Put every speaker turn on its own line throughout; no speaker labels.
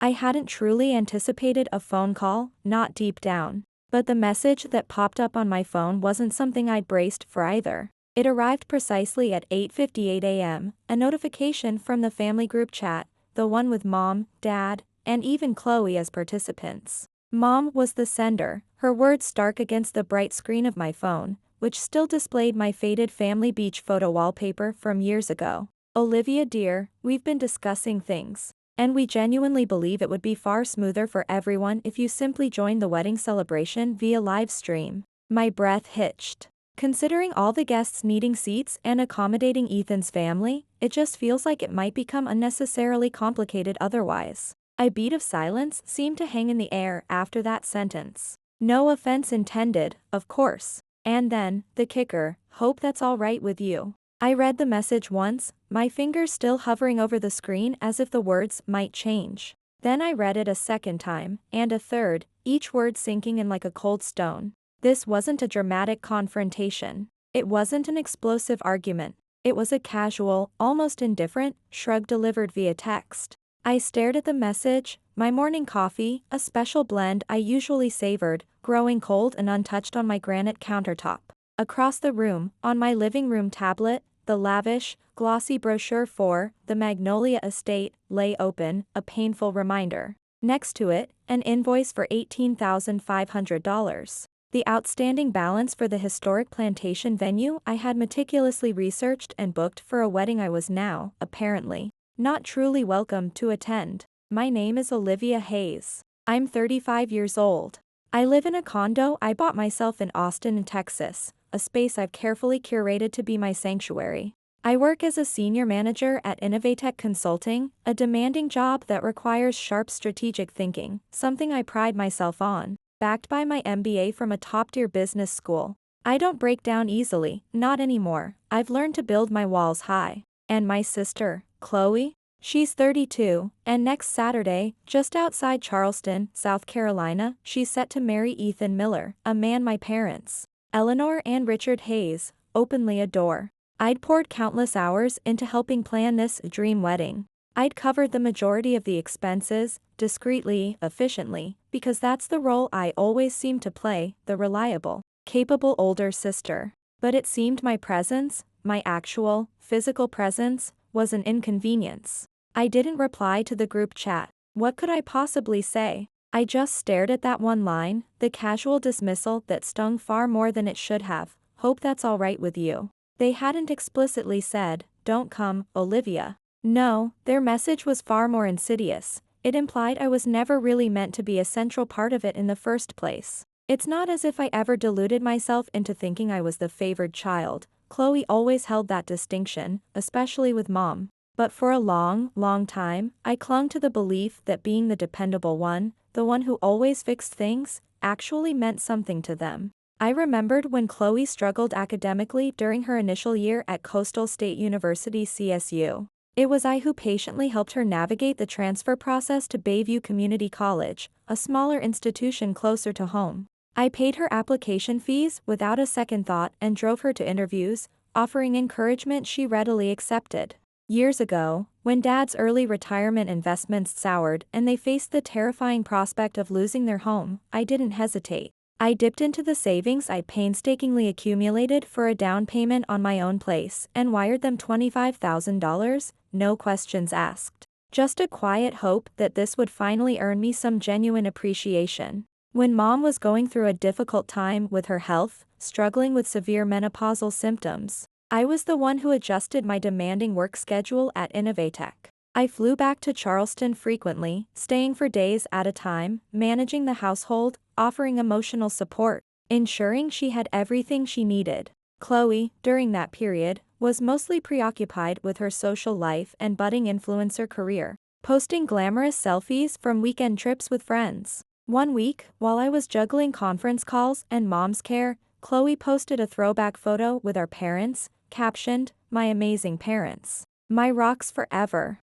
I hadn't truly anticipated a phone call, not deep down. But the message that popped up on my phone wasn't something I'd braced for either. It arrived precisely at 8:58 a.m., a notification from the family group chat, the one with Mom, Dad, and even Chloe as participants. Mom was the sender, her words stark against the bright screen of my phone, which still displayed my faded family beach photo wallpaper from years ago. Olivia dear, we've been discussing things. And we genuinely believe it would be far smoother for everyone if you simply joined the wedding celebration via live stream. My breath hitched. Considering all the guests needing seats and accommodating Ethan's family, it just feels like it might become unnecessarily complicated otherwise. A beat of silence seemed to hang in the air after that sentence. No offense intended, of course. And then, the kicker, hope that's all right with you. I read the message once, my fingers still hovering over the screen as if the words might change. Then I read it a second time, and a third, each word sinking in like a cold stone. This wasn't a dramatic confrontation. It wasn't an explosive argument. It was a casual, almost indifferent, shrug delivered via text. I stared at the message, my morning coffee, a special blend I usually savored, growing cold and untouched on my granite countertop. Across the room, on my living room tablet, the lavish, glossy brochure for the Magnolia Estate lay open, a painful reminder. Next to it, an invoice for $18,500. The outstanding balance for the historic plantation venue I had meticulously researched and booked for a wedding I was now, apparently, not truly welcome to attend. My name is Olivia Hayes. I'm 35 years old. I live in a condo I bought myself in Austin, Texas, a space I've carefully curated to be my sanctuary. I work as a senior manager at Innovatech Consulting, a demanding job that requires sharp strategic thinking, something I pride myself on. Backed by my MBA from a top-tier business school. I don't break down easily, not anymore. I've learned to build my walls high. And my sister, Chloe? She's 32, and next Saturday, just outside Charleston, South Carolina, she's set to marry Ethan Miller, a man my parents, Eleanor and Richard Hayes, openly adore. I'd poured countless hours into helping plan this dream wedding. I'd covered the majority of the expenses, discreetly, efficiently, because that's the role I always seemed to play, the reliable, capable older sister. But it seemed my presence, my actual, physical presence, was an inconvenience. I didn't reply to the group chat. What could I possibly say? I just stared at that one line, the casual dismissal that stung far more than it should have. Hope that's all right with you. They hadn't explicitly said, don't come, Olivia. No, their message was far more insidious. It implied I was never really meant to be a central part of it in the first place. It's not as if I ever deluded myself into thinking I was the favored child. Chloe always held that distinction, especially with Mom. But for a long, long time, I clung to the belief that being the dependable one, the one who always fixed things, actually meant something to them. I remembered when Chloe struggled academically during her initial year at Coastal State University CSU. It was I who patiently helped her navigate the transfer process to Bayview Community College, a smaller institution closer to home. I paid her application fees without a second thought and drove her to interviews, offering encouragement she readily accepted. Years ago, when Dad's early retirement investments soured and they faced the terrifying prospect of losing their home, I didn't hesitate. I dipped into the savings I'd painstakingly accumulated for a down payment on my own place and wired them $25,000, no questions asked. Just a quiet hope that this would finally earn me some genuine appreciation. When Mom was going through a difficult time with her health, struggling with severe menopausal symptoms, I was the one who adjusted my demanding work schedule at Innovatech. I flew back to Charleston frequently, staying for days at a time, managing the household, offering emotional support, ensuring she had everything she needed. Chloe, during that period, was mostly preoccupied with her social life and budding influencer career, posting glamorous selfies from weekend trips with friends. One week, while I was juggling conference calls and mom's care, Chloe posted a throwback photo with our parents, captioned, "My amazing parents. My rocks forever.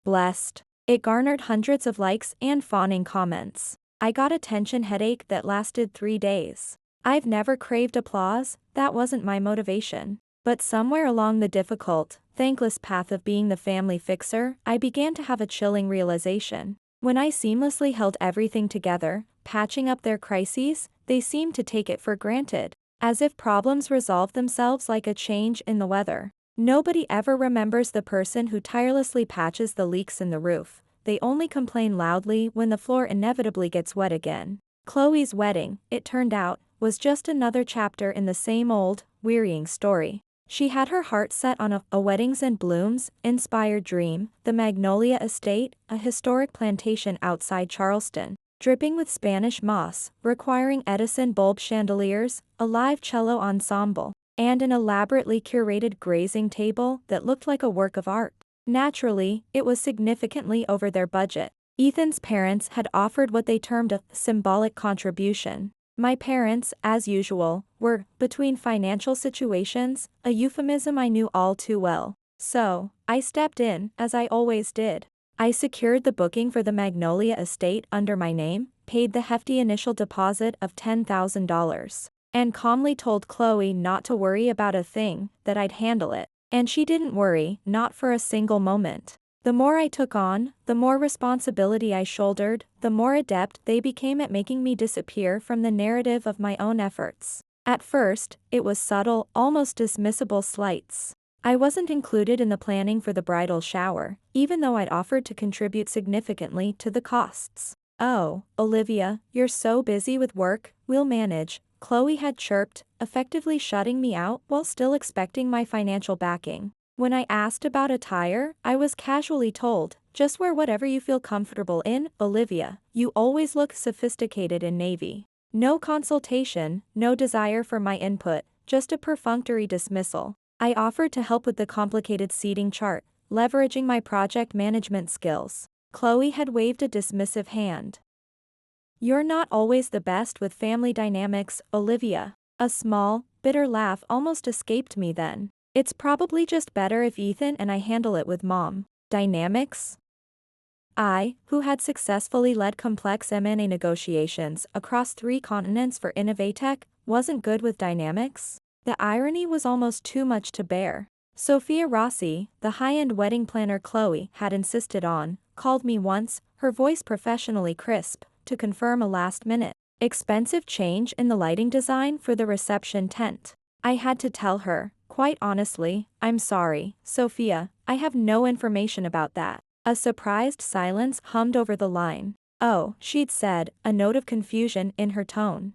Blessed." It garnered hundreds of likes and fawning comments. I got a tension headache that lasted 3 days. I've never craved applause, that wasn't my motivation. But somewhere along the difficult, thankless path of being the family fixer, I began to have a chilling realization. When I seamlessly held everything together, patching up their crises, they seemed to take it for granted, as if problems resolve themselves like a change in the weather. Nobody ever remembers the person who tirelessly patches the leaks in the roof. They only complain loudly when the floor inevitably gets wet again. Chloe's wedding, it turned out, was just another chapter in the same old, wearying story. She had her heart set on a weddings and blooms inspired dream, the Magnolia Estate, a historic plantation outside Charleston, dripping with Spanish moss, requiring Edison bulb chandeliers, a live cello ensemble, and an elaborately curated grazing table that looked like a work of art. Naturally, it was significantly over their budget. Ethan's parents had offered what they termed a symbolic contribution. My parents, as usual, were between financial situations, a euphemism I knew all too well. So, I stepped in, as I always did. I secured the booking for the Magnolia Estate under my name, paid the hefty initial deposit of $10,000, and calmly told Chloe not to worry about a thing, that I'd handle it. And she didn't worry, not for a single moment. The more I took on, the more responsibility I shouldered, the more adept they became at making me disappear from the narrative of my own efforts. At first, it was subtle, almost dismissible slights. I wasn't included in the planning for the bridal shower, even though I'd offered to contribute significantly to the costs. "Oh, Olivia, you're so busy with work, we'll manage," Chloe had chirped, effectively shutting me out while still expecting my financial backing. When I asked about attire, I was casually told, "Just wear whatever you feel comfortable in, Olivia, you always look sophisticated in navy." No consultation, no desire for my input, just a perfunctory dismissal. I offered to help with the complicated seating chart, leveraging my project management skills. Chloe had waved a dismissive hand. "You're not always the best with family dynamics, Olivia." A small, bitter laugh almost escaped me then. "It's probably just better if Ethan and I handle it with Mom." Dynamics? I, who had successfully led complex M&A negotiations across 3 continents for Innovatech, wasn't good with dynamics? The irony was almost too much to bear. Sophia Rossi, the high-end wedding planner Chloe had insisted on, called me once, her voice professionally crisp, to confirm a last-minute, expensive change in the lighting design for the reception tent. I had to tell her, quite honestly, "I'm sorry, Sophia, I have no information about that." A surprised silence hummed over the line. "Oh," she'd said, a note of confusion in her tone.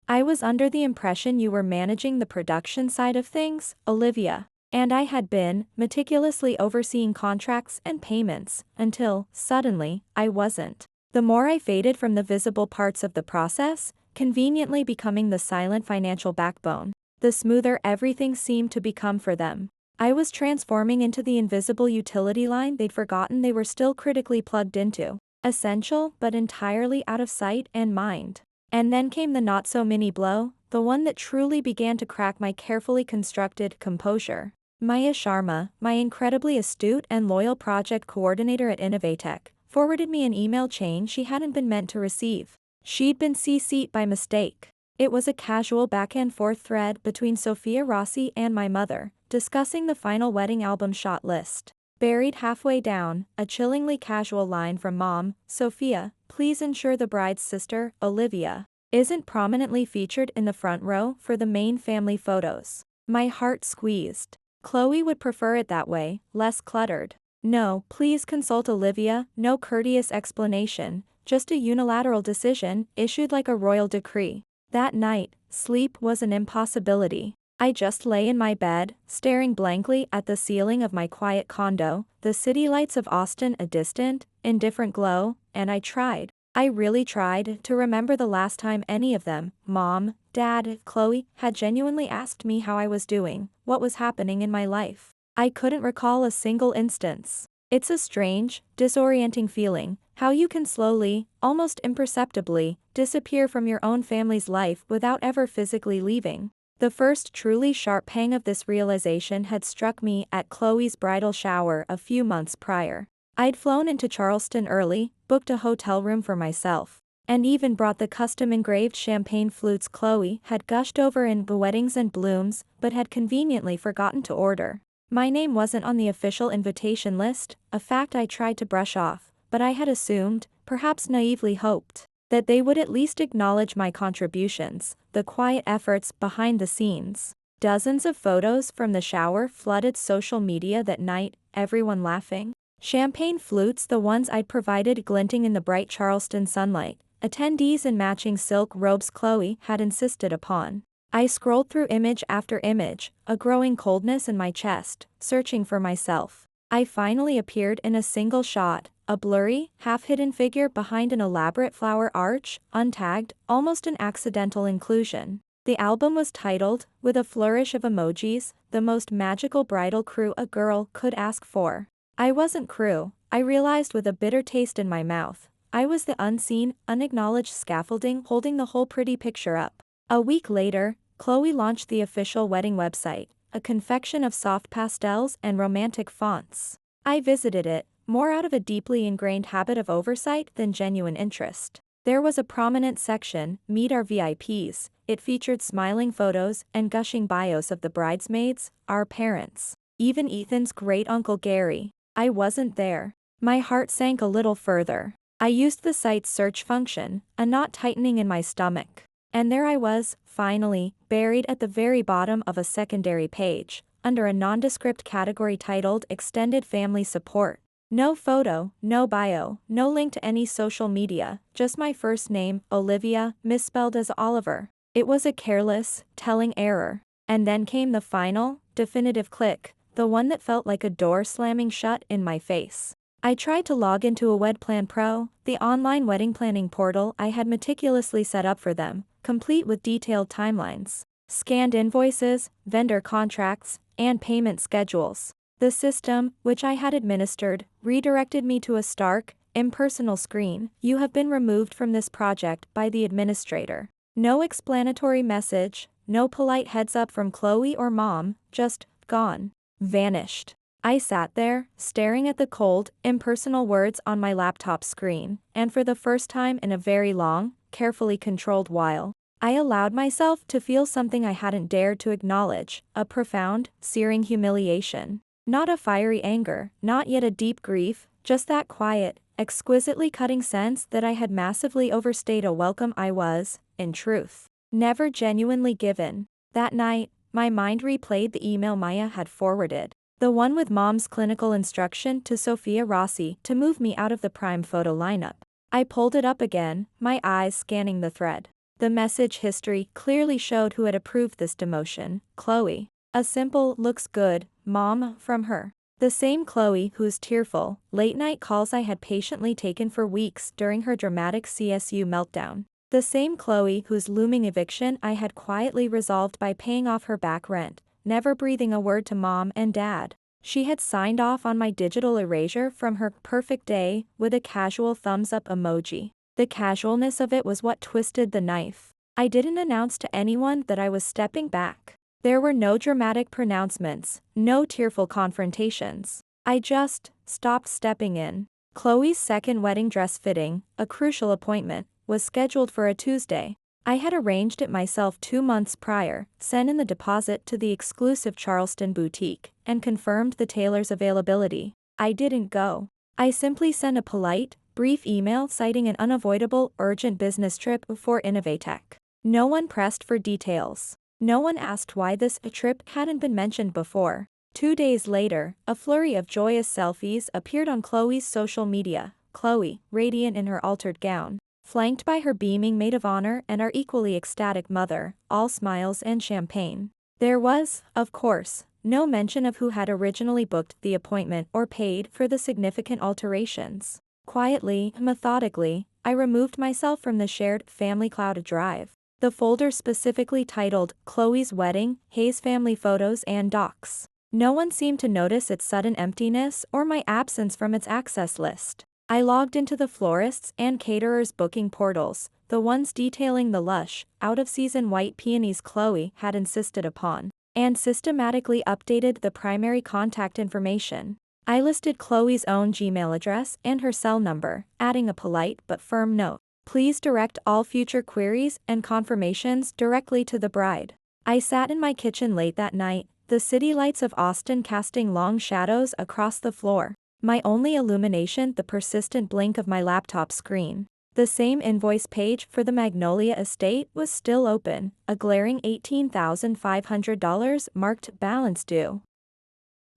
"I was under the impression you were managing the production side of things, Olivia." And I had been, meticulously overseeing contracts and payments, until, suddenly, I wasn't. The more I faded from the visible parts of the process, conveniently becoming the silent financial backbone, the smoother everything seemed to become for them. I was transforming into the invisible utility line they'd forgotten they were still critically plugged into. Essential, but entirely out of sight and mind. And then came the not-so-mini blow, the one that truly began to crack my carefully constructed composure. Maya Sharma, my incredibly astute and loyal project coordinator at Innovatech, forwarded me an email chain she hadn't been meant to receive. She'd been CC'd by mistake. It was a casual back-and-forth thread between Sophia Rossi and my mother, discussing the final wedding album shot list. Buried halfway down, a chillingly casual line from Mom, "Sophia, please ensure the bride's sister, Olivia, isn't prominently featured in the front row for the main family photos." My heart squeezed. Chloe would prefer it that way, less cluttered. "No, please consult Olivia," no courteous explanation, just a unilateral decision, issued like a royal decree. That night, sleep was an impossibility. I just lay in my bed, staring blankly at the ceiling of my quiet condo, the city lights of Austin a distant, indifferent glow, and I really tried to remember the last time any of them, Mom, Dad, Chloe, had genuinely asked me how I was doing, what was happening in my life. I couldn't recall a single instance. It's a strange, disorienting feeling, how you can slowly, almost imperceptibly, disappear from your own family's life without ever physically leaving. The first truly sharp pang of this realization had struck me at Chloe's bridal shower a few months prior. I'd flown into Charleston early, booked a hotel room for myself, and even brought the custom-engraved champagne flutes Chloe had gushed over in the weddings and blooms, but had conveniently forgotten to order. My name wasn't on the official invitation list, a fact I tried to brush off, but I had assumed, perhaps naively hoped, that they would at least acknowledge my contributions, the quiet efforts behind the scenes. Dozens of photos from the shower flooded social media that night, everyone laughing. Champagne flutes, the ones I'd provided glinting in the bright Charleston sunlight, attendees in matching silk robes Chloe had insisted upon. I scrolled through image after image, a growing coldness in my chest, searching for myself. I finally appeared in a single shot, a blurry, half-hidden figure behind an elaborate flower arch, untagged, almost an accidental inclusion. The album was titled, with a flourish of emojis, "The Most Magical Bridal Crew a Girl Could Ask For." I wasn't crew, I realized with a bitter taste in my mouth. I was the unseen, unacknowledged scaffolding holding the whole pretty picture up. A week later, Chloe launched the official wedding website, a confection of soft pastels and romantic fonts. I visited it, more out of a deeply ingrained habit of oversight than genuine interest. There was a prominent section, Meet Our VIPs. It featured smiling photos and gushing bios of the bridesmaids, our parents, even Ethan's great-uncle Gary. I wasn't there. My heart sank a little further. I used the site's search function, a knot tightening in my stomach. And there I was, finally, buried at the very bottom of a secondary page, under a nondescript category titled Extended Family Support. No photo, no bio, no link to any social media, just my first name, Olivia, misspelled as Oliver. It was a careless, telling error. And then came the final, definitive click, the one that felt like a door slamming shut in my face. I tried to log into a WedPlan Pro, the online wedding planning portal I had meticulously set up for them, complete with detailed timelines, scanned invoices, vendor contracts, and payment schedules. The system, which I had administered, redirected me to a stark, impersonal screen. "You have been removed from this project by the administrator." No explanatory message, no polite heads up from Chloe or Mom, just, gone. Vanished. I sat there, staring at the cold, impersonal words on my laptop screen, and for the first time in a very long, carefully controlled while, I allowed myself to feel something I hadn't dared to acknowledge, a profound, searing humiliation. Not a fiery anger, not yet a deep grief, just that quiet, exquisitely cutting sense that I had massively overstayed a welcome I was, in truth, never genuinely given. That night, my mind replayed the email Maya had forwarded. The one with Mom's clinical instruction to Sophia Rossi to move me out of the prime photo lineup. I pulled it up again, my eyes scanning the thread. The message history clearly showed who had approved this demotion, Chloe. A simple, "looks good, Mom," from her. The same Chloe whose tearful, late-night calls I had patiently taken for weeks during her dramatic CSU meltdown. The same Chloe whose looming eviction I had quietly resolved by paying off her back rent, never breathing a word to Mom and Dad. She had signed off on my digital erasure from her perfect day with a casual thumbs-up emoji. The casualness of it was what twisted the knife. I didn't announce to anyone that I was stepping back. There were no dramatic pronouncements, no tearful confrontations. I just stopped stepping in. Chloe's second wedding dress fitting, a crucial appointment, was scheduled for a Tuesday. I had arranged it myself 2 months prior, sent in the deposit to the exclusive Charleston boutique, and confirmed the tailor's availability. I didn't go. I simply sent a polite, brief email citing an unavoidable, urgent business trip for Innovatech. No one pressed for details. No one asked why this trip hadn't been mentioned before. 2 days later, a flurry of joyous selfies appeared on Chloe's social media. Chloe, radiant in her altered gown, flanked by her beaming maid of honor and our equally ecstatic mother, all smiles and champagne. There was, of course, no mention of who had originally booked the appointment or paid for the significant alterations. Quietly, methodically, I removed myself from the shared family cloud drive. The folder specifically titled Chloe's Wedding, Hayes Family Photos and Docs. No one seemed to notice its sudden emptiness or my absence from its access list. I logged into the florists and caterers' booking portals, the ones detailing the lush, out-of-season white peonies Chloe had insisted upon, and systematically updated the primary contact information. I listed Chloe's own Gmail address and her cell number, adding a polite but firm note. Please direct all future queries and confirmations directly to the bride. I sat in my kitchen late that night, the city lights of Austin casting long shadows across the floor. My only illumination the persistent blink of my laptop screen. The same invoice page for the Magnolia estate was still open, a glaring $18,500 marked balance due.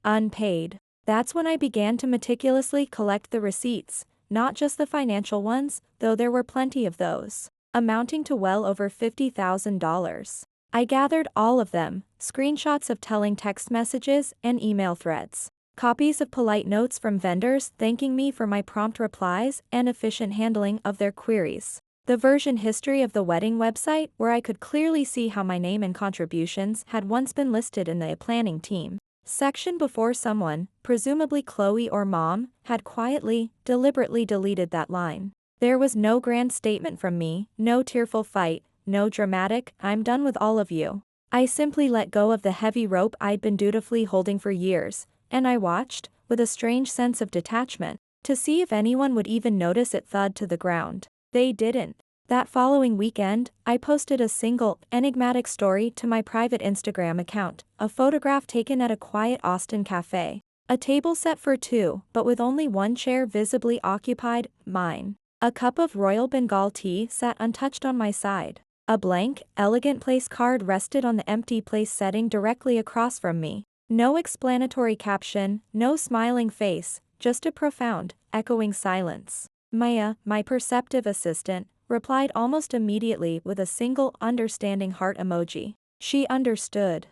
Unpaid. That's when I began to meticulously collect the receipts, not just the financial ones, though there were plenty of those, amounting to well over $50,000. I gathered all of them, screenshots of telling text messages and email threads, copies of polite notes from vendors thanking me for my prompt replies and efficient handling of their queries, the version history of the wedding website where I could clearly see how my name and contributions had once been listed in the planning team section before someone, presumably Chloe or Mom, had quietly, deliberately deleted that line. There was no grand statement from me, no tearful fight, no dramatic, "I'm done with all of you." I simply let go of the heavy rope I'd been dutifully holding for years, and I watched, with a strange sense of detachment, to see if anyone would even notice it thud to the ground. They didn't. That following weekend, I posted a single, enigmatic story to my private Instagram account, a photograph taken at a quiet Austin cafe. A table set for two, but with only one chair visibly occupied, mine. A cup of Royal Bengal tea sat untouched on my side. A blank, elegant place card rested on the empty place setting directly across from me. No explanatory caption, no smiling face, just a profound, echoing silence. Maya, my perceptive assistant, replied almost immediately with a single understanding heart emoji. She understood.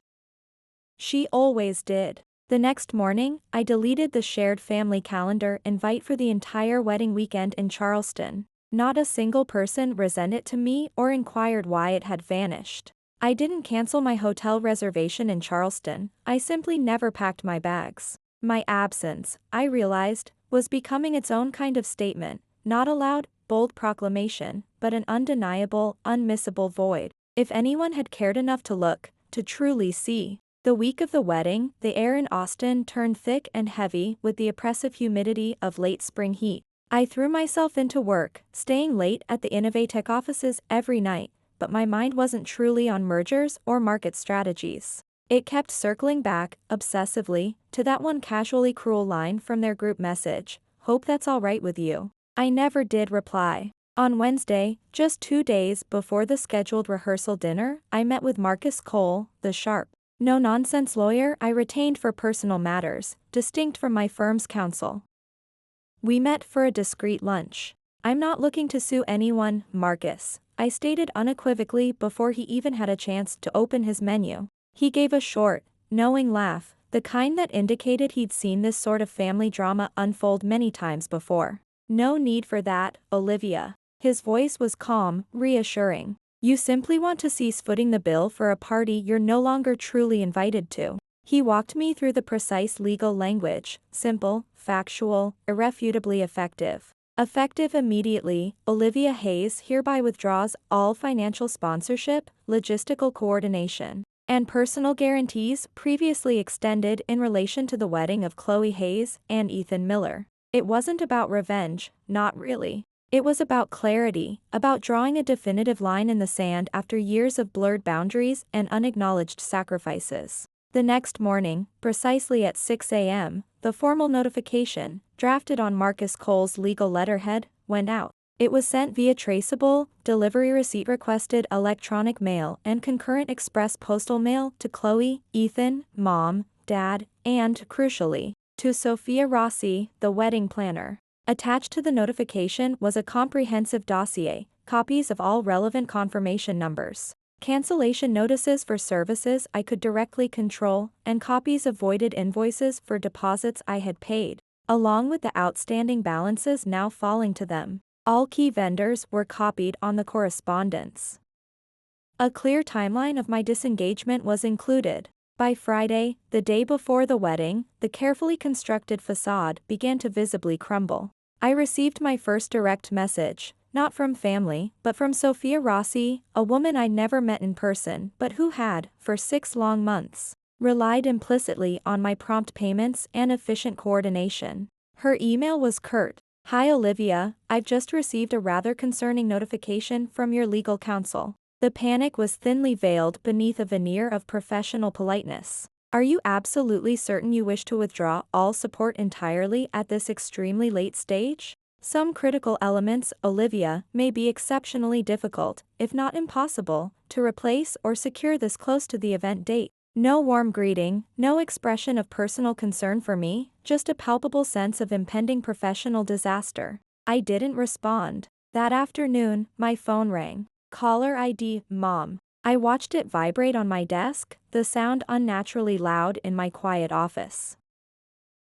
She always did. The next morning, I deleted the shared family calendar invite for the entire wedding weekend in Charleston. Not a single person resent it to me or inquired why it had vanished. I didn't cancel my hotel reservation in Charleston, I simply never packed my bags. My absence, I realized, was becoming its own kind of statement, not a loud, bold proclamation, but an undeniable, unmissable void. If anyone had cared enough to look, to truly see. The week of the wedding, the air in Austin turned thick and heavy with the oppressive humidity of late spring heat. I threw myself into work, staying late at the Innovatech offices every night, but my mind wasn't truly on mergers or market strategies. It kept circling back, obsessively, to that one casually cruel line from their group message, "Hope that's all right with you." I never did reply. On Wednesday, just 2 days before the scheduled rehearsal dinner, I met with Marcus Cole, the sharp, no-nonsense lawyer I retained for personal matters, distinct from my firm's counsel. We met for a discreet lunch. "I'm not looking to sue anyone, Marcus," I stated unequivocally before he even had a chance to open his menu. He gave a short, knowing laugh, the kind that indicated he'd seen this sort of family drama unfold many times before. "No need for that, Olivia." His voice was calm, reassuring. "You simply want to cease footing the bill for a party you're no longer truly invited to." He walked me through the precise legal language, simple, factual, irrefutably effective. Effective immediately, Olivia Hayes hereby withdraws all financial sponsorship, logistical coordination, and personal guarantees previously extended in relation to the wedding of Chloe Hayes and Ethan Miller. It wasn't about revenge, not really. It was about clarity, about drawing a definitive line in the sand after years of blurred boundaries and unacknowledged sacrifices. The next morning, precisely at 6 a.m., the formal notification, drafted on Marcus Cole's legal letterhead, went out. It was sent via traceable, delivery receipt requested electronic mail and concurrent express postal mail to Chloe, Ethan, Mom, Dad, and, crucially, to Sophia Rossi, the wedding planner. Attached to the notification was a comprehensive dossier, copies of all relevant confirmation numbers, cancellation notices for services I could directly control, and copies of voided invoices for deposits I had paid, along with the outstanding balances now falling to them. All key vendors were copied on the correspondence. A clear timeline of my disengagement was included. By Friday, the day before the wedding, the carefully constructed facade began to visibly crumble. I received my first direct message, not from family, but from Sophia Rossi, a woman I'd never met in person but who had, for 6 long months, relied implicitly on my prompt payments and efficient coordination. Her email was curt. "Hi Olivia, I've just received a rather concerning notification from your legal counsel." The panic was thinly veiled beneath a veneer of professional politeness. Are you absolutely certain you wish to withdraw all support entirely at this extremely late stage? Some critical elements, Olivia, may be exceptionally difficult, if not impossible, to replace or secure this close to the event date. No warm greeting, no expression of personal concern for me, just a palpable sense of impending professional disaster. I didn't respond. That afternoon, my phone rang. Caller ID, Mom. I watched it vibrate on my desk, the sound unnaturally loud in my quiet office.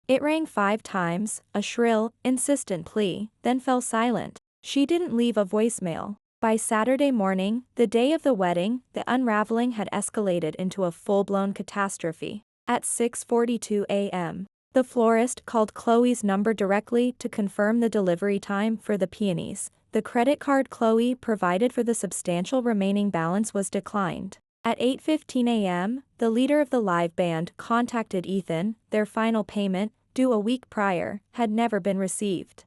It rang 5 times, a shrill, insistent plea, then fell silent. She didn't leave a voicemail. By Saturday morning, the day of the wedding, the unraveling had escalated into a full-blown catastrophe. At 6:42 a.m., the florist called Chloe's number directly to confirm the delivery time for the peonies. The credit card Chloe provided for the substantial remaining balance was declined. At 8:15 a.m., the leader of the live band contacted Ethan. Their final payment, due a week prior, had never been received.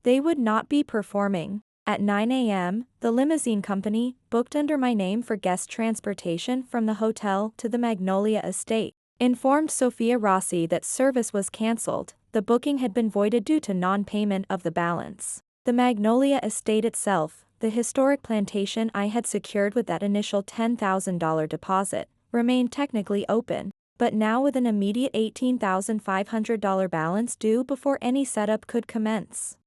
They would not be performing. At 9 a.m., the limousine company booked under my name for guest transportation from the hotel to the Magnolia estate. Informed Sophia Rossi that service was cancelled, the booking had been voided due to non-payment of the balance. The Magnolia estate itself, the historic plantation I had secured with that initial $10,000 deposit, remained technically open, but now with an immediate $18,500 balance due before any setup could commence.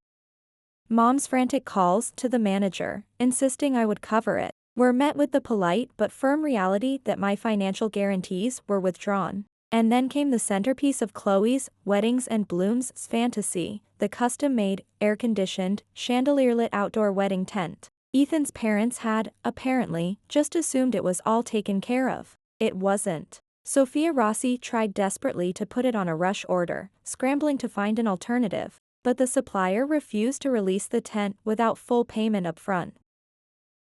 Mom's frantic calls to the manager, insisting I would cover it, were met with the polite but firm reality that my financial guarantees were withdrawn. And then came the centerpiece of Chloe's weddings and blooms fantasy, the custom-made, air-conditioned, chandelier-lit outdoor wedding tent. Ethan's parents had, apparently, just assumed it was all taken care of. It wasn't. Sophia Rossi tried desperately to put it on a rush order, scrambling to find an alternative, but the supplier refused to release the tent without full payment up front.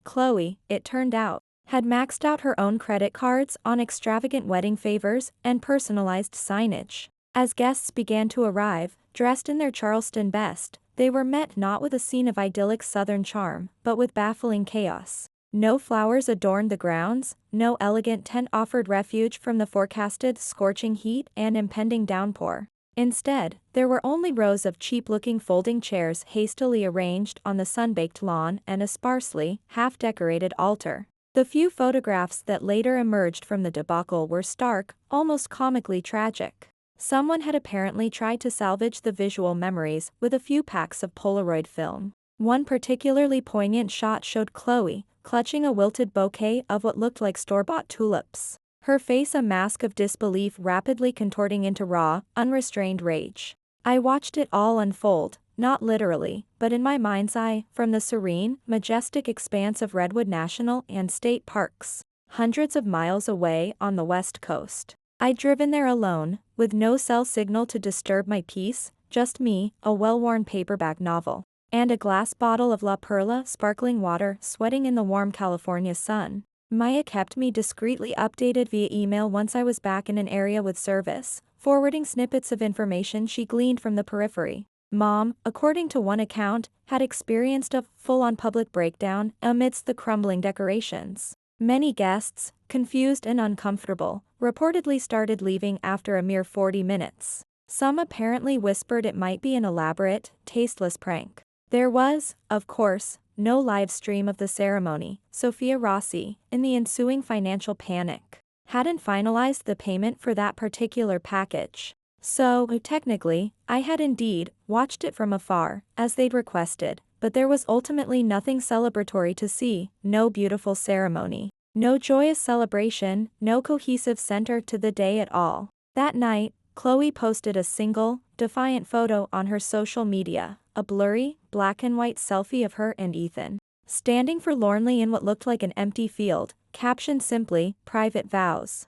Chloe, it turned out, had maxed out her own credit cards on extravagant wedding favors and personalized signage. As guests began to arrive, dressed in their Charleston best, they were met not with a scene of idyllic southern charm, but with baffling chaos. No flowers adorned the grounds, no elegant tent offered refuge from the forecasted scorching heat and impending downpour. Instead, there were only rows of cheap-looking folding chairs hastily arranged on the sun-baked lawn and a sparsely, half-decorated altar. The few photographs that later emerged from the debacle were stark, almost comically tragic. Someone had apparently tried to salvage the visual memories with a few packs of Polaroid film. One particularly poignant shot showed Chloe, clutching a wilted bouquet of what looked like store-bought tulips. Her face a mask of disbelief rapidly contorting into raw, unrestrained rage. I watched it all unfold, not literally, but in my mind's eye, from the serene, majestic expanse of Redwood National and State Parks, hundreds of miles away on the West Coast. I'd driven there alone, with no cell signal to disturb my peace, just me, a well-worn paperback novel, and a glass bottle of La Perla sparkling water sweating in the warm California sun. Maya kept me discreetly updated via email once I was back in an area with service, forwarding snippets of information she gleaned from the periphery. Mom, according to one account, had experienced a full-on public breakdown amidst the crumbling decorations. Many guests, confused and uncomfortable, reportedly started leaving after a mere 40 minutes. Some apparently whispered it might be an elaborate, tasteless prank. There was, of course, no live stream of the ceremony. Sophia Rossi, in the ensuing financial panic, hadn't finalized the payment for that particular package. So, technically, I had indeed watched it from afar, as they'd requested, but there was ultimately nothing celebratory to see, no beautiful ceremony, no joyous celebration, no cohesive center to the day at all. That night, Chloe posted a single, defiant photo on her social media, a blurry, black and white selfie of her and Ethan, standing forlornly in what looked like an empty field, captioned simply, "Private vows."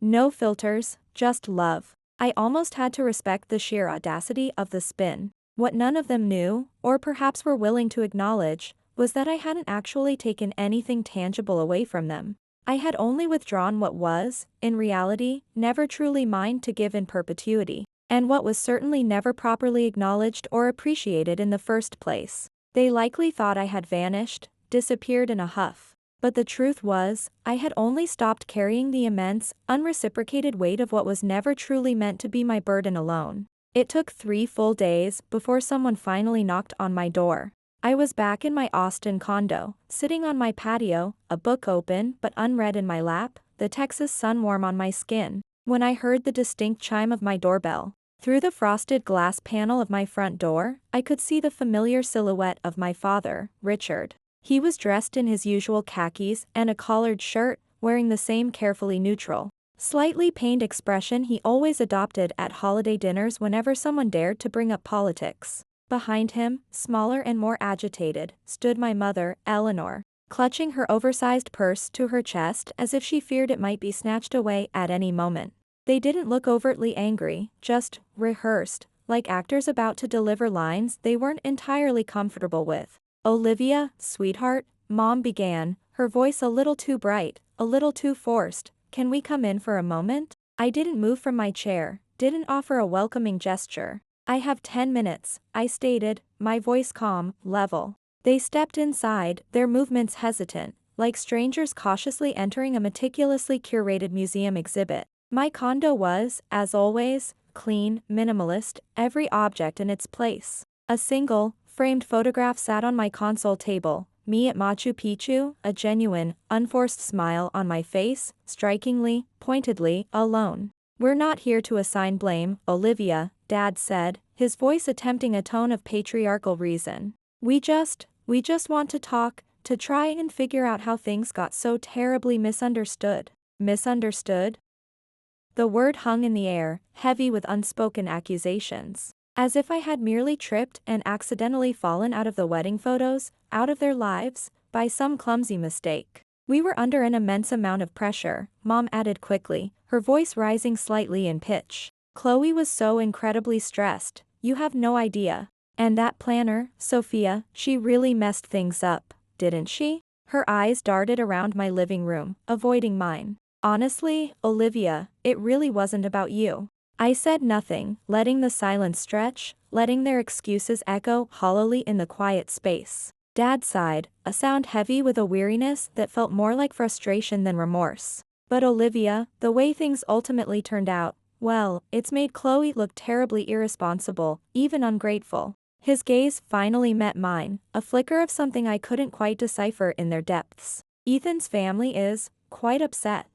No filters, just love. I almost had to respect the sheer audacity of the spin. What none of them knew, or perhaps were willing to acknowledge, was that I hadn't actually taken anything tangible away from them. I had only withdrawn what was, in reality, never truly mine to give in perpetuity, and what was certainly never properly acknowledged or appreciated in the first place. They likely thought I had vanished, disappeared in a huff. But the truth was, I had only stopped carrying the immense, unreciprocated weight of what was never truly meant to be my burden alone. It took 3 full days before someone finally knocked on my door. I was back in my Austin condo, sitting on my patio, a book open but unread in my lap, the Texas sun warm on my skin, when I heard the distinct chime of my doorbell. Through the frosted glass panel of my front door, I could see the familiar silhouette of my father, Richard. He was dressed in his usual khakis and a collared shirt, wearing the same carefully neutral, slightly pained expression he always adopted at holiday dinners whenever someone dared to bring up politics. Behind him, smaller and more agitated, stood my mother, Eleanor, clutching her oversized purse to her chest as if she feared it might be snatched away at any moment. They didn't look overtly angry, just rehearsed, like actors about to deliver lines they weren't entirely comfortable with. "Olivia, sweetheart," Mom began, her voice a little too bright, a little too forced, "can we come in for a moment?" I didn't move from my chair, didn't offer a welcoming gesture. "I have 10 minutes, I stated, my voice calm, level. They stepped inside, their movements hesitant, like strangers cautiously entering a meticulously curated museum exhibit. My condo was, as always, clean, minimalist, every object in its place. A single, framed photograph sat on my console table, me at Machu Picchu, a genuine, unforced smile on my face, strikingly, pointedly, alone. "We're not here to assign blame, Olivia," Dad said, his voice attempting a tone of patriarchal reason. We just want to talk, to try and figure out how things got so terribly misunderstood." Misunderstood? The word hung in the air, heavy with unspoken accusations. As if I had merely tripped and accidentally fallen out of the wedding photos, out of their lives, by some clumsy mistake. "We were under an immense amount of pressure," Mom added quickly, her voice rising slightly in pitch. "Chloe was so incredibly stressed, you have no idea. And that planner, Sophia, she really messed things up, didn't she?" Her eyes darted around my living room, avoiding mine. "Honestly, Olivia, it really wasn't about you." I said nothing, letting the silence stretch, letting their excuses echo hollowly in the quiet space. Dad sighed, a sound heavy with a weariness that felt more like frustration than remorse. "But Olivia, the way things ultimately turned out, well, it's made Chloe look terribly irresponsible, even ungrateful." His gaze finally met mine, a flicker of something I couldn't quite decipher in their depths. "Ethan's family is quite upset.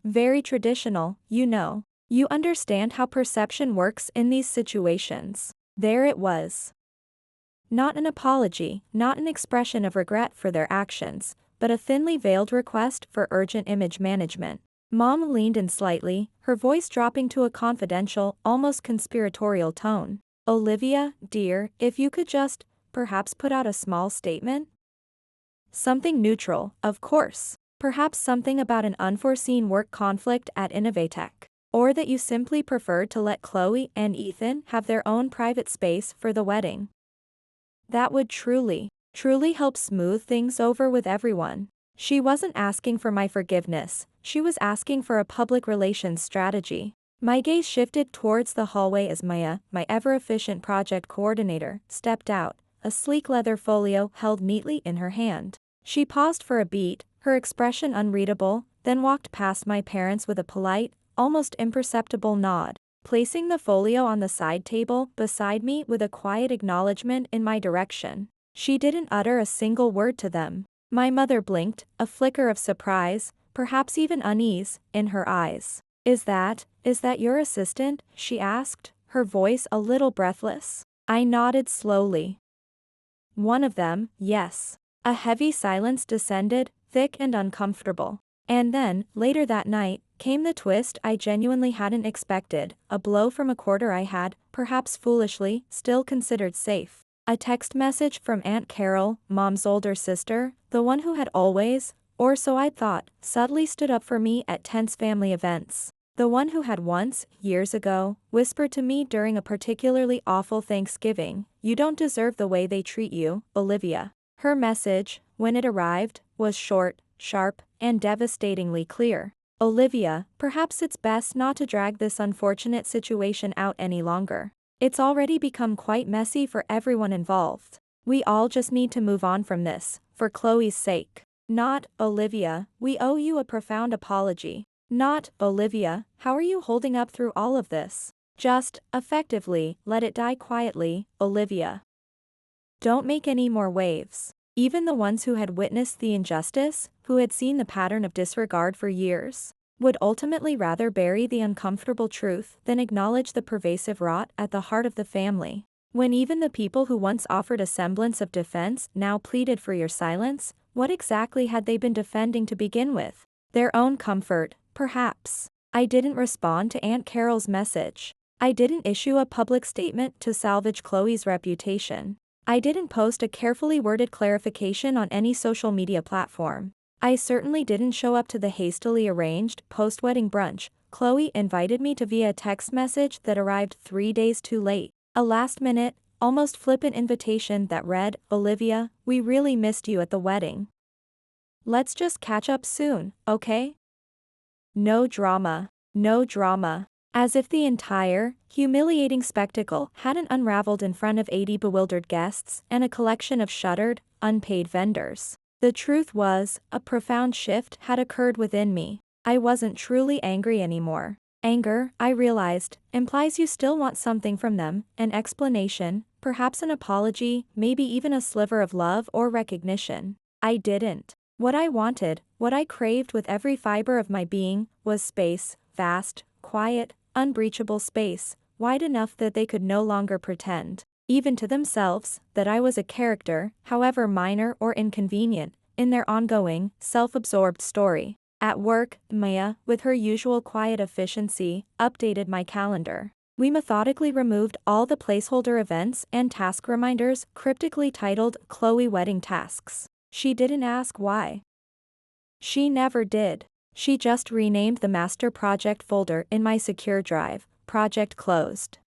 Very traditional, you know. You understand how perception works in these situations." There it was. Not an apology, not an expression of regret for their actions, but a thinly veiled request for urgent image management. Mom leaned in slightly, her voice dropping to a confidential, almost conspiratorial tone. "Olivia, dear, if you could just, perhaps put out a small statement? Something neutral, of course. Perhaps something about an unforeseen work conflict at Innovatech. Or that you simply preferred to let Chloe and Ethan have their own private space for the wedding. That would truly help smooth things over with everyone." She wasn't asking for my forgiveness, she was asking for a public relations strategy. My gaze shifted towards the hallway as Maya, my ever-efficient project coordinator, stepped out, a sleek leather folio held neatly in her hand. She paused for a beat, her expression unreadable, then walked past my parents with a polite, almost imperceptible nod, placing the folio on the side table beside me with a quiet acknowledgement in my direction. She didn't utter a single word to them. My mother blinked, a flicker of surprise, perhaps even unease, in her eyes. Is that your assistant?" she asked, her voice a little breathless. I nodded slowly. "One of them, yes." A heavy silence descended, thick and uncomfortable. And then, later that night, came the twist I genuinely hadn't expected, a blow from a quarter I had, perhaps foolishly, still considered safe. A text message from Aunt Carol, Mom's older sister, the one who had always, or so I'd thought, subtly stood up for me at tense family events. The one who had once, years ago, whispered to me during a particularly awful Thanksgiving, "You don't deserve the way they treat you, Olivia." Her message, when it arrived, was short, sharp, and devastatingly clear. "Olivia, perhaps it's best not to drag this unfortunate situation out any longer. It's already become quite messy for everyone involved. We all just need to move on from this, for Chloe's sake." Not, Olivia, we owe you a profound apology. Not, Olivia, how are you holding up through all of this? Just, effectively, let it die quietly, Olivia. Don't make any more waves. Even the ones who had witnessed the injustice, who had seen the pattern of disregard for years, would ultimately rather bury the uncomfortable truth than acknowledge the pervasive rot at the heart of the family. When even the people who once offered a semblance of defense now pleaded for your silence, what exactly had they been defending to begin with? Their own comfort, perhaps. I didn't respond to Aunt Carol's message. I didn't issue a public statement to salvage Chloe's reputation. I didn't post a carefully worded clarification on any social media platform. I certainly didn't show up to the hastily arranged post-wedding brunch Chloe invited me to via a text message that arrived 3 days too late. A last-minute, almost flippant invitation that read, "Olivia, we really missed you at the wedding. Let's just catch up soon, okay?" No drama. No drama. As if the entire, humiliating spectacle hadn't unraveled in front of 80 bewildered guests and a collection of shuttered, unpaid vendors. The truth was, a profound shift had occurred within me. I wasn't truly angry anymore. Anger, I realized, implies you still want something from them, an explanation, perhaps an apology, maybe even a sliver of love or recognition. I didn't. What I wanted, what I craved with every fiber of my being, was space, vast, quiet, unbreachable space, wide enough that they could no longer pretend, even to themselves, that I was a character, however minor or inconvenient, in their ongoing, self-absorbed story. At work, Maya, with her usual quiet efficiency, updated my calendar. We methodically removed all the placeholder events and task reminders cryptically titled Chloe Wedding Tasks. She didn't ask why. She never did. She just renamed the master project folder in my secure drive, Project Closed.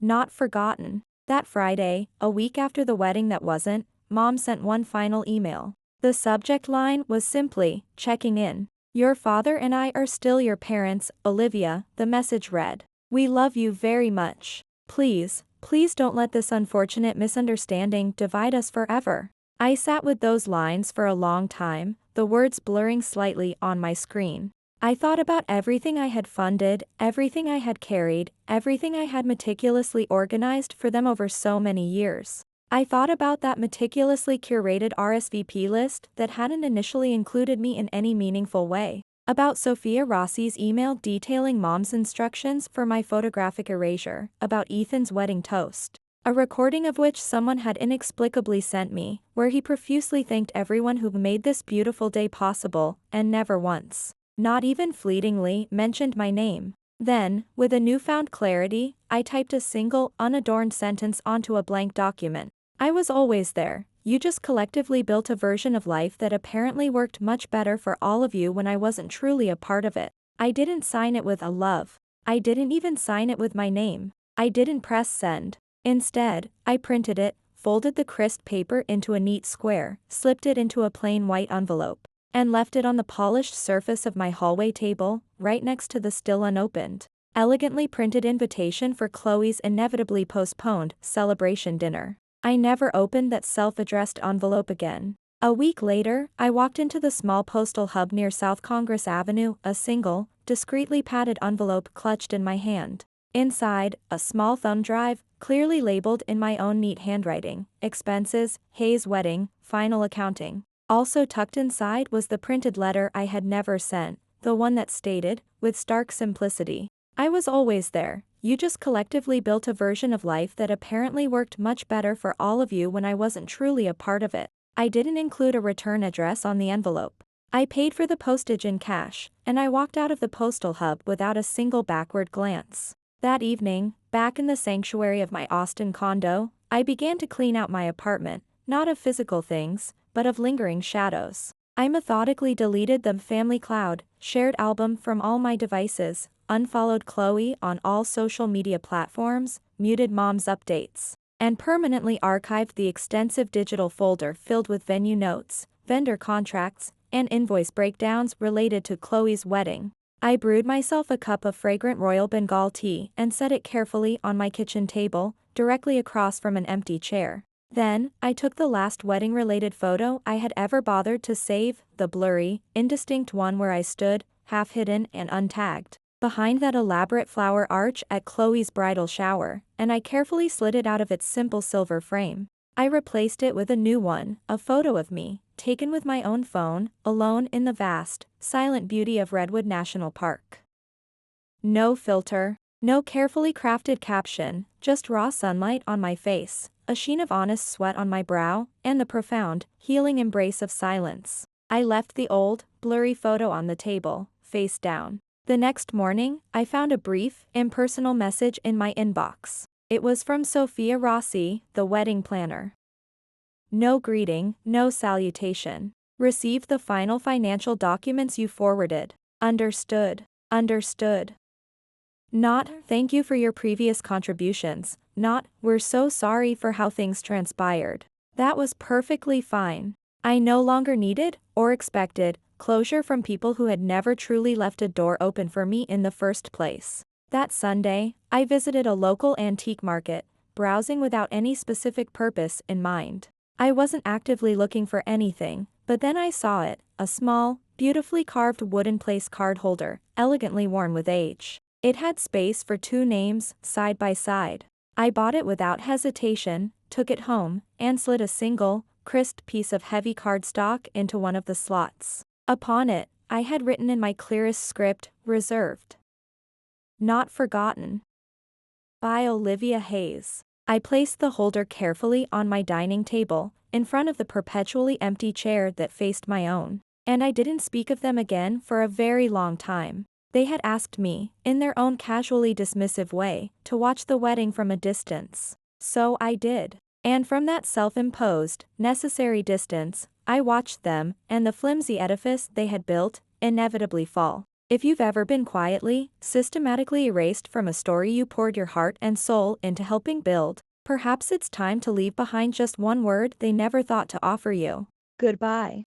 Not forgotten. That Friday, a week after the wedding that wasn't, Mom sent one final email. The subject line was simply, checking in. "Your father and I are still your parents, Olivia," the message read. "We love you very much. Please, please don't let this unfortunate misunderstanding divide us forever." I sat with those lines for a long time, the words blurring slightly on my screen. I thought about everything I had funded, everything I had carried, everything I had meticulously organized for them over so many years. I thought about that meticulously curated RSVP list that hadn't initially included me in any meaningful way. About Sophia Rossi's email detailing Mom's instructions for my photographic erasure, about Ethan's wedding toast, a recording of which someone had inexplicably sent me, where he profusely thanked everyone who made this beautiful day possible, and never once, not even fleetingly, mentioned my name. Then, with a newfound clarity, I typed a single, unadorned sentence onto a blank document. "I was always there. You just collectively built a version of life that apparently worked much better for all of you when I wasn't truly a part of it." I didn't sign it with a love. I didn't even sign it with my name. I didn't press send. Instead, I printed it, folded the crisp paper into a neat square, slipped it into a plain white envelope, and left it on the polished surface of my hallway table, right next to the still unopened, elegantly printed invitation for Chloe's inevitably postponed celebration dinner. I never opened that self-addressed envelope again. A week later, I walked into the small postal hub near South Congress Avenue, a single, discreetly padded envelope clutched in my hand. Inside, a small thumb drive, clearly labeled in my own neat handwriting, "Expenses, Hayes Wedding, Final Accounting." Also tucked inside was the printed letter I had never sent, the one that stated, with stark simplicity, "I was always there. You just collectively built a version of life that apparently worked much better for all of you when I wasn't truly a part of it." I didn't include a return address on the envelope. I paid for the postage in cash, and I walked out of the postal hub without a single backward glance. That evening, back in the sanctuary of my Austin condo, I began to clean out my apartment, not of physical things, but of lingering shadows. I methodically deleted the family cloud, shared album from all my devices, unfollowed Chloe on all social media platforms, muted Mom's updates, and permanently archived the extensive digital folder filled with venue notes, vendor contracts, and invoice breakdowns related to Chloe's wedding. I brewed myself a cup of fragrant Royal Bengal tea and set it carefully on my kitchen table, directly across from an empty chair. Then, I took the last wedding-related photo I had ever bothered to save, the blurry, indistinct one where I stood, half-hidden and untagged, behind that elaborate flower arch at Chloe's bridal shower, and I carefully slid it out of its simple silver frame. I replaced it with a new one, a photo of me, taken with my own phone, alone in the vast, silent beauty of Redwood National Park. No filter, no carefully crafted caption, just raw sunlight on my face, a sheen of honest sweat on my brow, and the profound, healing embrace of silence. I left the old, blurry photo on the table, face down. The next morning, I found a brief, impersonal message in my inbox. It was from Sophia Rossi, the wedding planner. No greeting, no salutation. Received the final financial documents you forwarded. Understood. Understood. Not, thank you for your previous contributions. Not, we're so sorry for how things transpired. That was perfectly fine. I no longer needed, or expected, closure from people who had never truly left a door open for me in the first place. That Sunday, I visited a local antique market, browsing without any specific purpose in mind. I wasn't actively looking for anything, but then I saw it, a small, beautifully carved wooden place card holder, elegantly worn with age. It had space for 2 names, side by side. I bought it without hesitation, took it home, and slid a single, crisp piece of heavy cardstock into one of the slots. Upon it, I had written in my clearest script, reserved. Not forgotten. By Olivia Hayes. I placed the holder carefully on my dining table, in front of the perpetually empty chair that faced my own, and I didn't speak of them again for a very long time. They had asked me, in their own casually dismissive way, to watch the wedding from a distance. So I did. And from that self-imposed, necessary distance, I watched them, and the flimsy edifice they had built, inevitably fall. If you've ever been quietly, systematically erased from a story you poured your heart and soul into helping build, perhaps it's time to leave behind just one word they never thought to offer you. Goodbye.